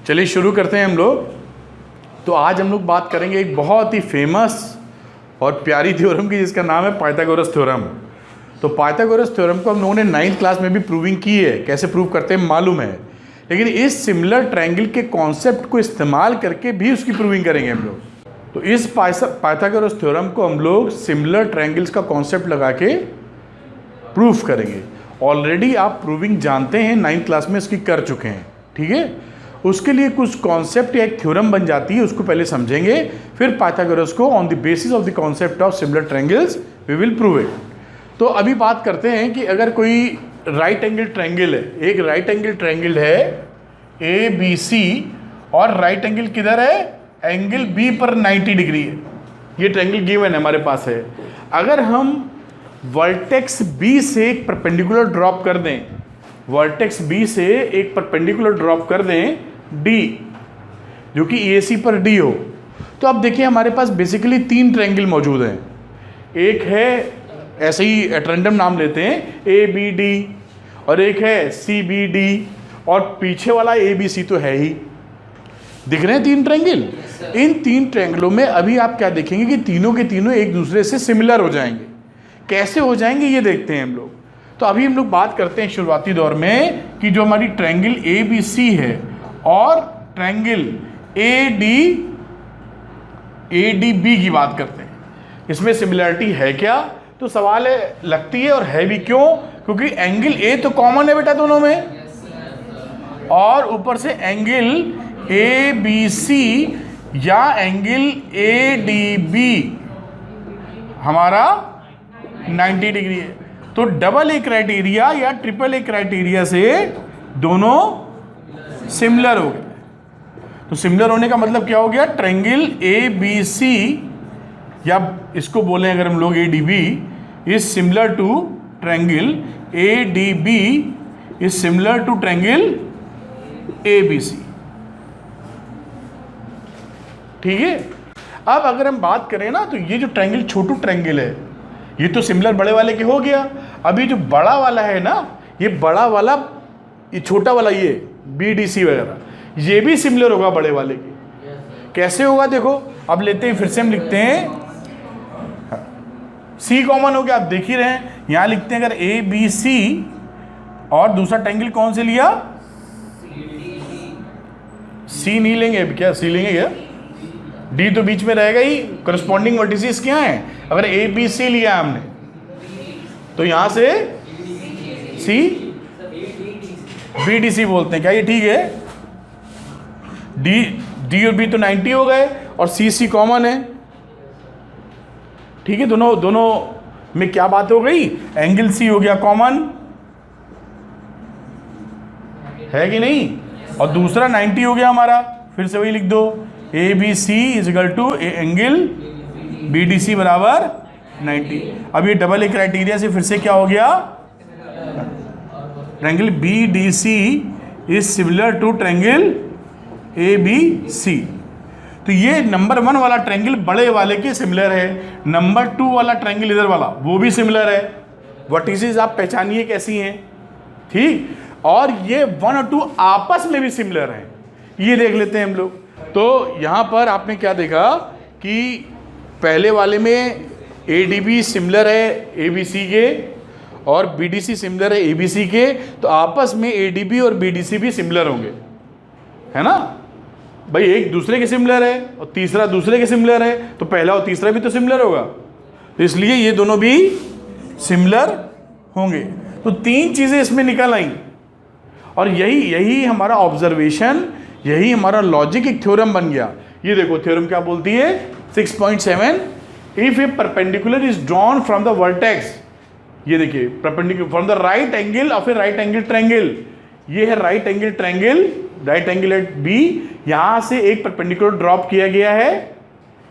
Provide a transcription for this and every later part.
चलिए शुरू करते हैं हम लोग। तो आज हम लोग बात करेंगे एक बहुत ही फेमस और प्यारी थ्योरम की, जिसका नाम है पाइथागोरस थ्योरम। तो पाइथागोरस थ्योरम को हम लोगों ने 9th क्लास में भी प्रूविंग की है, कैसे प्रूव करते हैं मालूम है, लेकिन इस सिमिलर ट्रायंगल के कॉन्सेप्ट को इस्तेमाल करके भी उसकी प्रूविंग करेंगे हम लोग। तो इस पाइथागोरस थ्योरम को हम लोग सिमिलर ट्रायंगल्स का कॉन्सेप्ट लगा के प्रूफ करेंगे। ऑलरेडी आप प्रूविंग जानते हैं, 9th क्लास में इसकी कर चुके हैं, ठीक है। उसके लिए कुछ कॉन्सेप्ट या एक थ्योरम बन जाती है, उसको पहले समझेंगे, फिर पाइथागोरस को on the basis of the concept of similar triangles we will prove it. तो अभी बात करते हैं कि अगर कोई राइट एंगल ट्रायंगल है, एक राइट एंगल ट्रायंगल है ए बी सी, और राइट एंगल किधर है, एंगल बी पर 90 डिग्री है। ये ट्रायंगल गिवन हमारे पास है। अगर हम वर्टेक्स बी से एक परपेंडिकुलर ड्रॉप कर दें, वर्टेक्स बी से एक परपेंडिकुलर ड्रॉप कर दें डी, जो कि ए सी पर डी हो, तो अब देखिए हमारे पास बेसिकली 3 ट्रायंगल मौजूद हैं। एक है, ऐसे ही एट रैंडम नाम लेते हैं, ए बी डी, और एक है सी बी डी, और पीछे वाला ए बी सी तो है ही। दिख रहे हैं 3 ट्रायंगल। इन 3 ट्रायंगलों में अभी आप क्या देखेंगे कि तीनों के तीनों एक दूसरे से सिमिलर हो जाएंगे। कैसे हो जाएंगे ये देखते हैं हम लोग। तो अभी हम लोग बात करते हैं शुरुआती दौर में कि जो हमारी ट्रायंगल ए बी सी है और ट्रायंगल ए डी बी की बात करते हैं, इसमें सिमिलरिटी है क्या? तो सवाल है, लगती है, और है भी क्यों? क्योंकि एंगल ए तो कॉमन है बेटा दोनों में, और ऊपर से एंगल ए बी सी या एंगल ए डी बी हमारा 90 डिग्री है। तो डबल ए क्राइटेरिया या ट्रिपल ए क्राइटेरिया से दोनों सिमिलर हो गए। तो सिमिलर होने का मतलब क्या हो गया? ट्रायंगल ए बी सी, या इसको बोलें अगर हम लोग A D B is similar to triangle A D B is similar to triangle A B C, ठीक है। अब अगर हम बात करें ना, तो ये जो ट्रायंगल छोटू ट्रायंगल है, ये तो सिमिलर बड़े वाले के हो गया। अभी जो बड़ा वाला है ना, ये बड़ा वाला, ये छोटा वाला, ये बी डी सी वगैरह, ये भी सिमिलर होगा बड़े वाले के। कैसे होगा देखो, अब लेते हैं, फिर से हम लिखते हैं, सी कॉमन हो गया, आप देख ही रहे हैं। यहां लिखते हैं अगर ए बी सी, और दूसरा ट्रायंगल कौन से लिया? सी नहीं लेंगे, अब क्या सी लेंगे क्या? डी तो बीच में रहेगा ही। करस्पॉन्डिंग वर्टिसेस क्या है? अगर ए बी सी लिया हमने, तो यहां से सी बी डी सी बोलते हैं, क्या ये ठीक है? डी और बी तो 90 हो गए, और सी कॉमन है, ठीक है। दोनों में क्या बात हो गई? एंगल सी हो गया कॉमन, है कि नहीं? और दूसरा 90 हो गया हमारा, फिर से वही लिख दो, A B C is equal to angle B D C बराबर 90। अब ये डबल ए क्राइटेरिया से फिर से क्या हो गया? Triangle B D C is similar to triangle A B C. तो ये नंबर 1 वाला ट्रायंगल बड़े वाले के सिमिलर है, नंबर 2 वाला ट्रायंगल इधर वाला वो भी सिमिलर है। वर्टिसेस आप पहचानिए कैसी हैं, ठीक। और ये 1 और 2 आपस में भी सिमिलर हैं, ये देख लेते हैं हम लोग। तो यहाँ पर आपने क्या देखा कि पहले वाले में ए डी बी सिमिलर है ए बी सी के, और बी डी सी सिमिलर है ए बी सी के, तो आपस में ए डी बी और बी डी सी भी सिमिलर होंगे, है ना भाई? एक दूसरे के सिमिलर है और तीसरा दूसरे के सिमिलर है, तो पहला और तीसरा भी तो सिमिलर होगा, तो इसलिए ये दोनों भी सिमिलर होंगे। तो 3 चीज़ें इसमें निकल आई, और यही हमारा ऑब्जर्वेशन, यही हमारा लॉजिक एक थ्योरम बन गया। ये देखो थ्योरम क्या बोलती है, 6.7, if a perpendicular is drawn from the vertex, ये देखिए perpendicular from the right angle of a right angle triangle, ये है right angle triangle, right angle at B, यहां से एक परपेंडिकुलर ड्रॉप किया गया है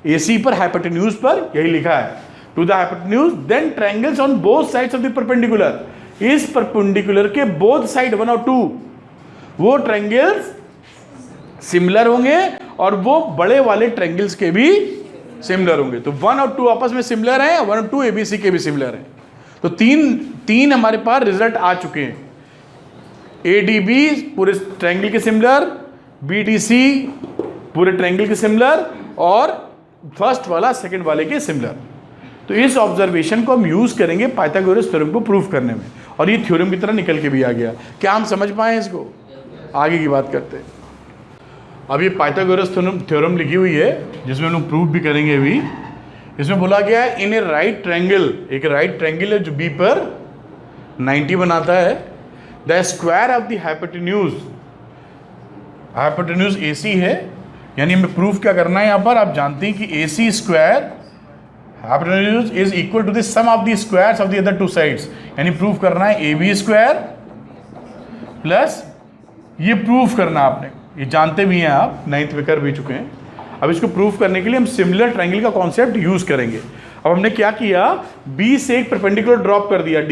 ए सी पर, हाइपोटेन्यूज पर, यही लिखा है, to the hypotenuse, then triangles on both sides of the perpendicular, इस परपेंडिकुलर के बोथ साइड 1 और 2 वो ट्रायंगल्स सिमिलर होंगे, और वो बड़े वाले ट्रायंगल्स के भी सिमिलर होंगे। तो 1 और 2 आपस में सिमिलर हैं, 1 और 2 ए बी सी के भी सिमिलर हैं। तो तीन हमारे पास रिजल्ट आ चुके हैं। ए डी बी पूरे ट्रायंगल के सिमिलर, BDC पूरे ट्रायंगल के सिमिलर और फर्स्ट वाला सेकंड वाले के सिमिलर। तो इस ऑब्जर्वेशन को हम यूज करेंगे पाइथागोरस थ्योरम को प्रूव करने में, और ये थ्योरम की तरह निकल के भी आ गया। क्या हम समझ पाए इसको? आगे की बात करते हैं। अब ये पाइथागोरस थ्योरम लिखी हुई है जिसमें हम लोग प्रूव भी करेंगे अभी। इसमें बोला गया है इन ए राइट ट्रायंगल, एक राइट ट्रायंगल है जो बी पर 90 बनाता है, the square of the hypotenuse, hypotenuse AC है, यानी हमें प्रूफ क्या करना है यहाँ पर? आप जानते हैं कि AC square hypotenuse is equal to the sum of the squares of the other two sides, यानी प्रूफ करना है AB स्क्वायर प्लस, ये प्रूफ करना आपने, ये जानते भी हैं आप, 9th में कर भी चुके हैं। अब इसको प्रूफ करने के लिए हम सिमिलर ट्रायंगल का कॉन्सेप्ट यूज करेंगे। अब हमने क्या किया, B से एक परपेंडिकुलर ड्रॉप कर दिया D,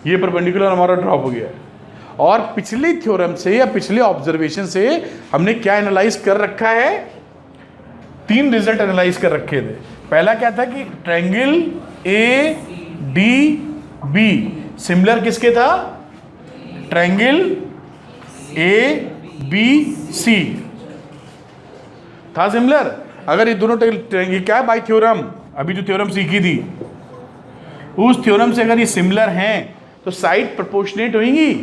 ये परपेंडिकुलर हमारा ड्रॉप हो गया है, और पिछले थ्योरम से या पिछले ऑब्जर्वेशन से हमने क्या एनालाइज कर रखा है? 3 रिजल्ट एनालाइज कर रखे थे। पहला क्या था कि ट्रायंगल ADB सिमिलर किसके था? ट्रायंगल ABC था सिमिलर। अगर ये दोनों ट्रायंगल क्या है? बाय थ्योरम, अभी जो थ्योरम सीखी थी उस थ्योरम से अगर ये सिमिलर हैं तो साइड प्रोपोर्शनेट होंगी।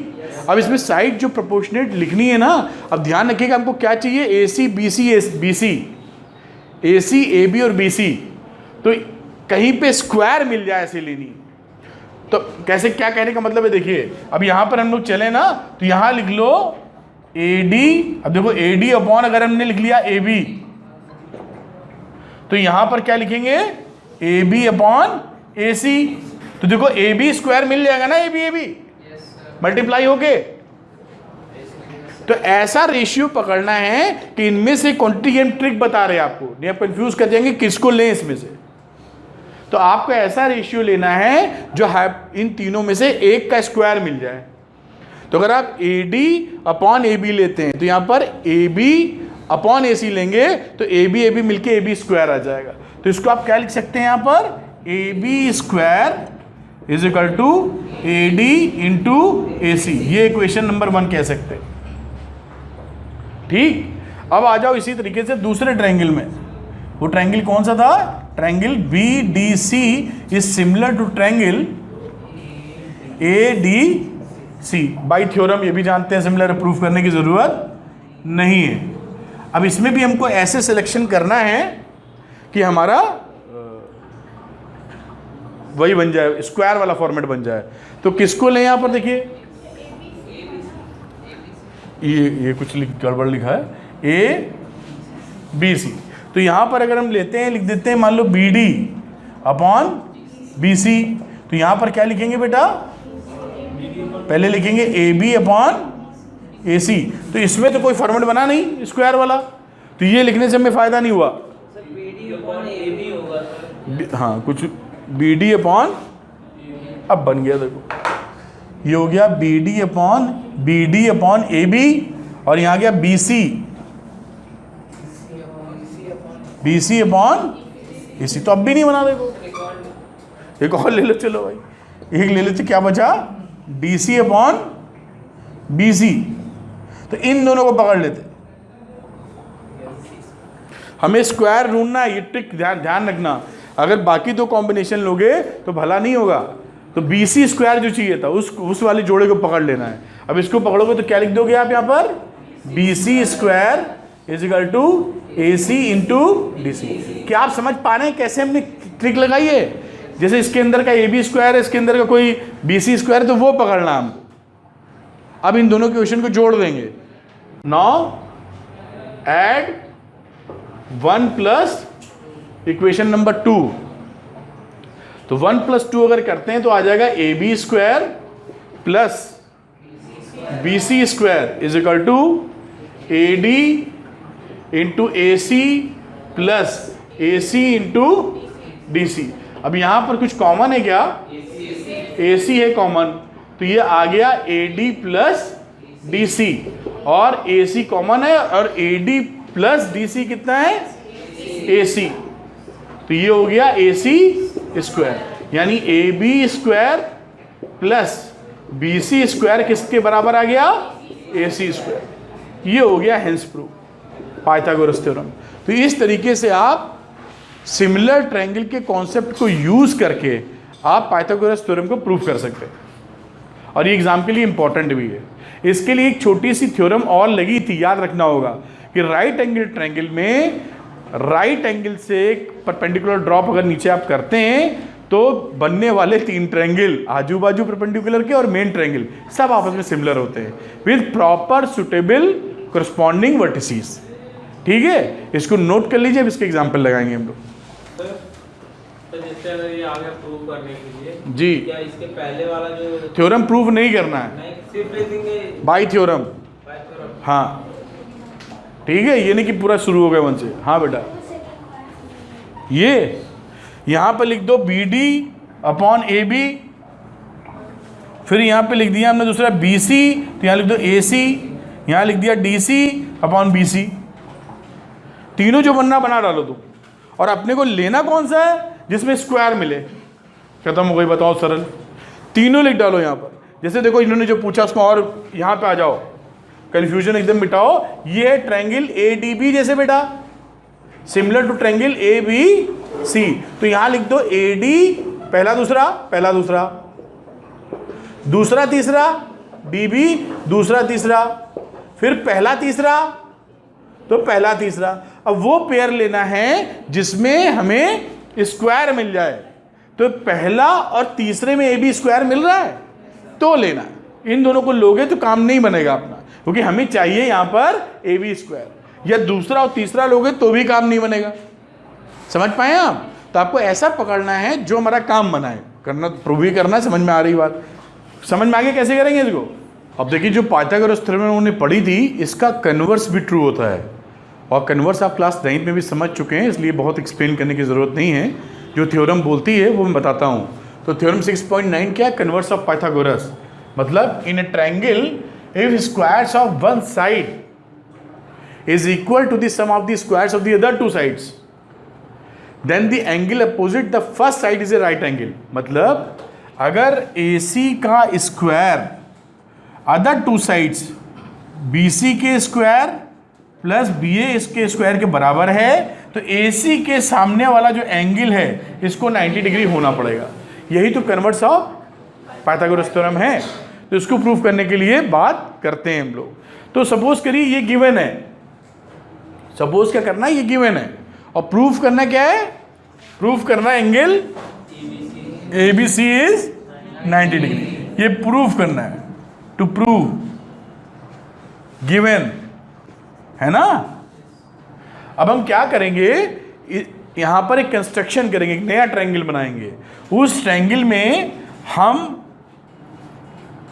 अब इसमें साइड जो प्रोपोर्शनेट लिखनी है ना, अब ध्यान रखिएगा हमको क्या चाहिए? AC BC AC AB और BC, तो कहीं पे स्क्वायर मिल जाए ऐसे लेनी। तो कैसे, क्या कहने का मतलब है? देखिए अब यहां पर हम लोग चले ना, तो यहां लिख लो AD, अब देखो AD अपॉन अगर हमने लिख लिया AB, तो यहां पर क्या लिखेंगे? AB अपॉन AC, तो देखो AB स्क्वायर मिल जाएगा ना, AB मल्टीप्लाई होके। तो ऐसा रेशियो पकड़ना है कि इनमें से क्वांटिटी हम ट्रिक बता रहे हैं आपको, नहीं आप कंफ्यूज कर जाएंगे किसको लें इसमें से। तो आपको ऐसा रेशियो लेना है जो इन तीनों में से एक का स्क्वायर मिल जाए। तो अगर आप AD अपॉन AB लेते हैं तो यहां पर AB अपॉन AC लेंगे तो AB मिलके AB स्क्वायर आ जाएगा। तो इसको आप क्या लिख सकते हैं यहां पर? AB square is equal to AD into AC, ये इक्वेशन नंबर 1 कह सकते हैं। ठीक, अब आ जाओ इसी तरीके से दूसरे ट्रायंगल में। वो ट्रायंगल कौन सा था? Triangle BDC is similar to triangle ADC by theorem, ये भी जानते हैं सिमिलर, प्रूफ करने की जरूरत नहीं है। अब इसमें भी हमको ऐसे सिलेक्शन करना है कि हमारा वही बन जाए, स्क्वायर वाला फॉर्मेट बन जाए। तो किसको लें यहां पर? देखिए ये कुछ गड़बड़ लिखा है ABC, तो यहां पर अगर हम लेते हैं, लिख देते हैं मान लो BD अपॉन BC, तो यहां पर क्या लिखेंगे बेटा? पहले लिखेंगे AB अपॉन AC। तो इसमें तो कोई फॉर्मेट बना नहीं स्क्वायर वाला, तो ये लिखने से हमें फायदा नहीं हुआ। BD अपॉन AB होगा। हाँ, कुछ BD अपॉन, अब बन गया, देखो ये हो गया BD अपॉन AB, और यहाँ गया BC अपॉन AC। तो अब भी नहीं बना, देखो एक और ले लो, चलो भाई एक ले लेते, क्या बचा? DC upon BC। तो इन दोनों को पकड़ लेते, हमें स्क्वायर ढूंढना है, ये ट्रिक ध्यान रखना। अगर बाकी दो कॉम्बिनेशन लोगे तो भला नहीं होगा। तो BC स्क्वायर जो चाहिए था उस वाले जोड़े को पकड़ लेना है। अब इसको पकड़ोगे तो क्या लिख दोगे आप यहाँ पर? BC square is equal to AC into DC। क्या आप समझ पा रहे हैं कैसे हमने ट्रिक लगाई है? जैसे इसके अंदर का AB स्क्वायर है, इसके अंदर का कोई BC स्क्वायर है, तो वो पकड़ना हमको। अब इन दोनों के क्वेश्चन को जोड़ देंगे। Now add 1 plus equation number 2, तो 1 + 2 अगर करते हैं तो आ जाएगा AB square plus BC square is equal to AD into AC plus AC into DC। अब यहां पर कुछ कॉमन है क्या? AC है कॉमन, तो ये आ गया AD प्लस DC, और AC कॉमन है, और AD प्लस DC कितना है? AC। तो ये हो गया AC स्क्वायर, यानी AB square plus BC square किसके बराबर आ गया? AC square. ये हो गया हेंस प्रूफ, पाइथागोरस थ्योरम। तो इस तरीके से आप सिमिलर ट्रायंगल के कॉन्सेप्ट को यूज करके आप पाइथागोरस थ्योरम को प्रूव कर सकते हैं, और ये एग्जाम के लिए इंपॉर्टेंट भी है। इसके लिए एक छोटी सी थ्योरम और लगी थी, याद रखना होगा कि राइट एंगल ट्रायंगल में राइट एंगल से परपेंडिकुलर ड्रॉप अगर नीचे आप करते हैं तो बनने वाले 3 ट्रायंगल आजू बाजू परपेंडिकुलर के और मेन ट्रायंगल सब आपस में सिमिलर होते हैं with proper suitable corresponding vertices. ठीक है, इसको नोट कर लीजिए, अब इसके एग्जाम्पल लगाएंगे हम लोग। तो जैसे अगर ये आगे प्रूव करने के लिए जी, क्या इसके पहले वाला जो थ्योरम प्रूव नहीं करना है, नहीं सिर्फ लिखेंगे बाई थ्योरम। हाँ ठीक है, ये नहीं कि पूरा शुरू हो गया वन से। हाँ बेटा, ये यहाँ पर लिख दो B D upon A B, फिर यहाँ पे लिख दिया हमने दूसरा बी सी, तो यहाँ लिख दो ए सी, यहाँ लिख दिया D C upon B C. तीनों जो बनना बना डालो तुम, और अपने को लेना कौन सा है जिसमें स्क्वायर मिले, खत्म हो गई। बताओ सरल, तीनों लिख डालो यहाँ पर। जैसे देखो इन्होंने जो पूछा उसको, और यहाँ पे आ जाओ, कंफ्यूजन एकदम मिटाओ। ये है ट्रायंगल ए डी बी जैसे बेटा, similar to triangle A B C, तो यहाँ लिख दो ए डी पहला दूसरा, पहला दूसरा, दूसरा तीसरा, डी बी दूसरा तीसरा, फिर पहला तीसरा, तो पहला तीसरा। अब वो पेयर लेना है जिसमें हमें स्क्वायर मिल जाए, तो पहला और तीसरे में ए बी स्क्वायर मिल रहा है तो लेना। इन दोनों को लोगे तो काम नहीं बनेगा अपना, क्योंकि हमें चाहिए यहाँ पर ए बी स्क्वायर, या दूसरा और तीसरा लोगे तो भी काम नहीं बनेगा। समझ पाए आप? तो आपको ऐसा पकड़ना है जो हमारा काम बनाए, करना प्रूव ही करना है। समझ में आ रही बात? समझ में आगे कैसे करेंगे इसको? अब देखिए, जो पाइथागोरस थ्योरम उन्होंने पढ़ी थी, इसका कन्वर्स भी ट्रू होता है, और कन्वर्स आप क्लास 9 में भी समझ चुके हैं, इसलिए बहुत एक्सप्लेन करने की ज़रूरत नहीं है। जो थ्योरम बोलती है वो मैं बताता हूँ। तो थ्योरम 6.9 क्या है? कन्वर्स ऑफ पाइथागोरस, मतलब in a triangle if squares of one side is equal to the sum of the squares of the other 2 sides, then the angle opposite the first side is a right angle. मतलब अगर AC का square other 2 sides BC के square plus BA इसके square के बराबर है, तो AC के सामने वाला जो एंगल है इसको 90 डिग्री होना पड़ेगा। यही तो कन्वर्स ऑफ पाइथागोरस थ्योरम है। तो इसको प्रूफ करने के लिए बात करते हैं हम लोग। तो सपोज करिए ये गिवन है, सपोज क्या करना है, ये गिवन है, और प्रूफ करना क्या है? प्रूफ करना एंगल ABC इज 90 डिग्री, ये प्रूफ करना है, टू प्रूव गिवन, है ना। अब हम क्या करेंगे, यहां पर एक कंस्ट्रक्शन करेंगे, एक नया ट्रायंगल बनाएंगे। उस ट्रायंगल में हम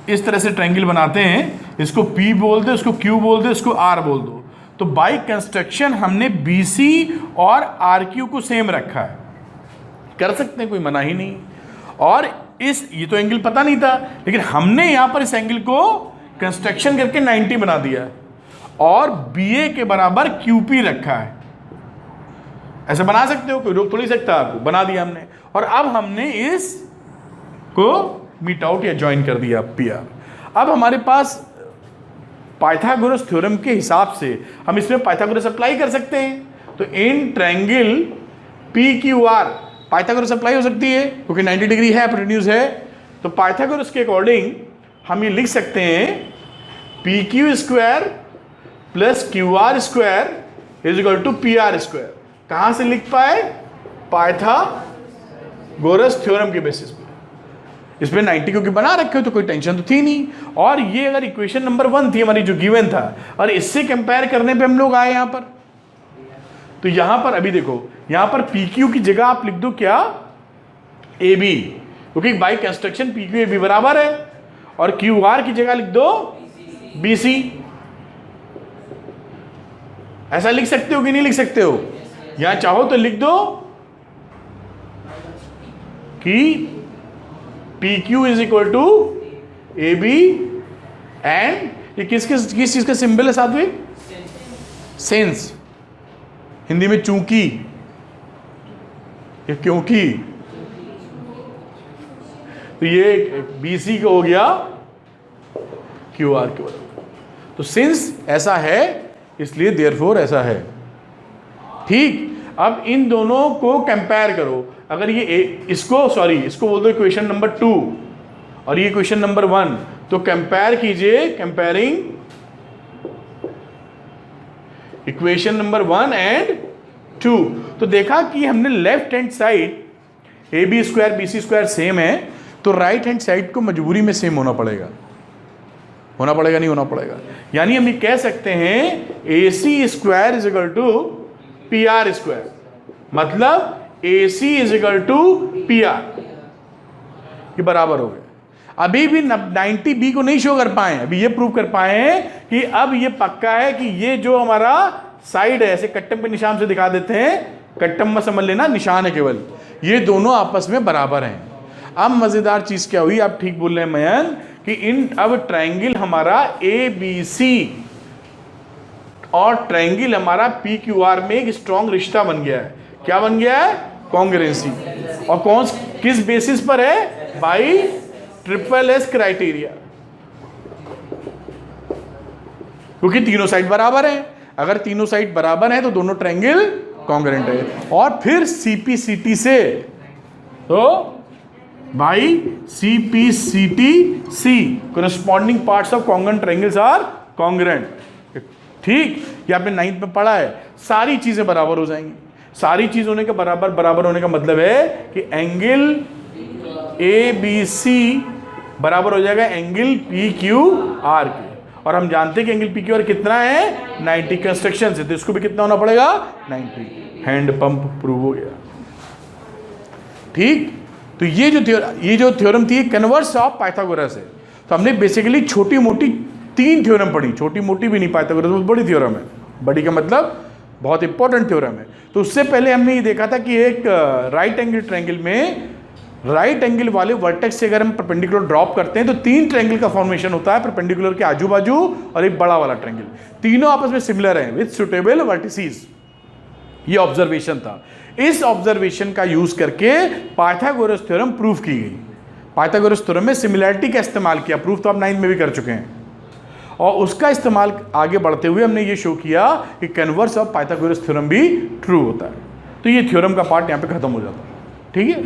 इस तरह से ट्रायंगल बनाते हैं, इसको P बोल दो, इसको Q बोल दो, इसको R बोल दो। तो बाय कंस्ट्रक्शन हमने BC और RQ को सेम रखा है, कर सकते हैं, कोई मना ही नहीं। और ये तो एंगल पता नहीं था, लेकिन हमने यहां पर इस एंगल को कंस्ट्रक्शन करके 90 बना दिया है, और BA के बराबर QP रखा है। ऐसे बना सकते हो, कोई रोक थोड़ी सकता आपको, बना दिया हमने। और अब हमने इस को मीट आउट या ज्वाइन कर दिया PR। अब हमारे पास पाइथागोरस थ्योरम के हिसाब से हम इसमें पाइथागोरस अप्लाई कर सकते हैं। तो in triangle PQR Pythagoras apply हो सकती है, क्योंकि 90 डिग्री है, प्रोड्यूस है। तो पाइथागोरस के अकॉर्डिंग हम ये लिख सकते हैं PQ square plus QR square is equal to PR square. कहाँ से लिख पाए? पाइथागोरस थ्योरम के बेसिस पे। इसमें 90 क्योंकि बना रखे हो तो कोई टेंशन तो थी नहीं। और ये अगर इक्वेशन नंबर 1 थी हमारी जो गिवन था, और इससे कंपेयर करने पे हम लोग आए यहाँ पर। तो यहाँ पर अभी देखो, यहाँ पर PQ की जगह आप लिख दो क्या? AB, क्योंकि बाई कंस्ट्रक्शन PQ AB बराबर है। और QR की जगह लिख दो BC। ऐसा लिख सकते हो कि नहीं लिख सकते हो? यहाँ चाहो तो लिख दो कि PQ is equal to AB, and ये किस चीज का सिंबल है साथ में? सेंस, हिंदी में चूंकि या क्योंकि। तो ये BC का हो गया QR के बराबर। तो सिंस ऐसा है इसलिए देयरफॉर ऐसा है। ठीक, अब इन दोनों को कंपेयर करो। अगर ये इसको बोल दो इक्वेशन नंबर 2 और ये इक्वेशन नंबर 1, तो कंपेयर कीजिए, कंपेयरिंग इक्वेशन नंबर 1 एंड 2। तो देखा कि हमने left hand side AB square BC square same है, तो राइट हैंड साइड को मजबूरी में सेम होना पड़ेगा। नहीं होना पड़ेगा। यानी हम ये कह सकते हैं AC square is equal to PR square, मतलब AC is equal to PR, ये बराबर हो गया। अभी भी 90B को नहीं शो कर पाए, अभी ये प्रूव कर पाए हैं कि अब ये पक्का है कि ये जो हमारा साइड है, ऐसे कट्टम पे निशान से दिखा देते हैं, कट्टम में समझ लेना निशान है केवल, ये दोनों आपस में बराबर हैं। अब मजेदार चीज क्या हुई, आप ठीक बोल रहे हैं मयंक, कि अब ट्रायंगल हमारा ABC और ट्रायंगल हमारा PQR में एक स्ट्रॉन्ग रिश्ता बन गया है। क्या बन गया है? कॉन्ग्रुएंसी। और किस बेसिस पर है? बाई SSS क्राइटेरिया, क्योंकि तीनों साइड बराबर हैं। अगर तीनों साइड बराबर हैं तो दोनों ट्रायंगल कॉन्ग्रुएंट है। और फिर CPCT से, तो by CPCT corresponding parts of congruent triangles are congruent। ठीक, ये आपने 9th में पढ़ा है। सारी चीजें बराबर हो जाएंगी। सारी चीज होने के बराबर होने का मतलब है कि एंगल ABC बराबर हो जाएगा एंगल PQR के। और हम जानते हैं कि एंगल PQR कितना है? 90 कंस्ट्रक्शन से, तो इसको भी कितना होना पड़ेगा? 90। हैंड पंप प्रूव हो गया। ठीक, तो ये जो थ्योरम थी कन्वर्स ऑफ पाइथागोरस है। तो हमने बेसिकली छोटी मोटी 3 थ्योरम पढ़ी, छोटी मोटी भी नहीं, पाइथागोरस बहुत बड़ी थ्योरम है। बड़ी का मतलब बहुत इंपॉर्टेंट थ्योरम है। तो उससे पहले हमने ये देखा था कि एक राइट एंगल ट्रायंगल में राइट एंगल वाले वर्टेक्स से अगर हम परपेंडिकुलर ड्रॉप करते हैं तो 3 ट्रायंगल का फॉर्मेशन होता है, परपेंडिकुलर के आजू बाजू और एक बड़ा वाला ट्रायंगल। तीनों आपस में सिमिलर हैं विद सुटेबल वर्टिसेस। ये ऑब्जर्वेशन था। इस ऑब्जर्वेशन का यूज करके पाइथागोरस थ्योरम प्रूफ की गई। पाइथागोरस थ्योरम में सिमिलैरिटी का इस्तेमाल किया, प्रूफ तो आप 9th में भी कर चुके हैं। और उसका इस्तेमाल आगे बढ़ते हुए हमने ये शो किया कि कन्वर्स ऑफ पाइथागोरस थ्योरम भी ट्रू होता है। तो ये थ्योरम का पार्ट यहाँ पे खत्म हो जाता है। ठीक है।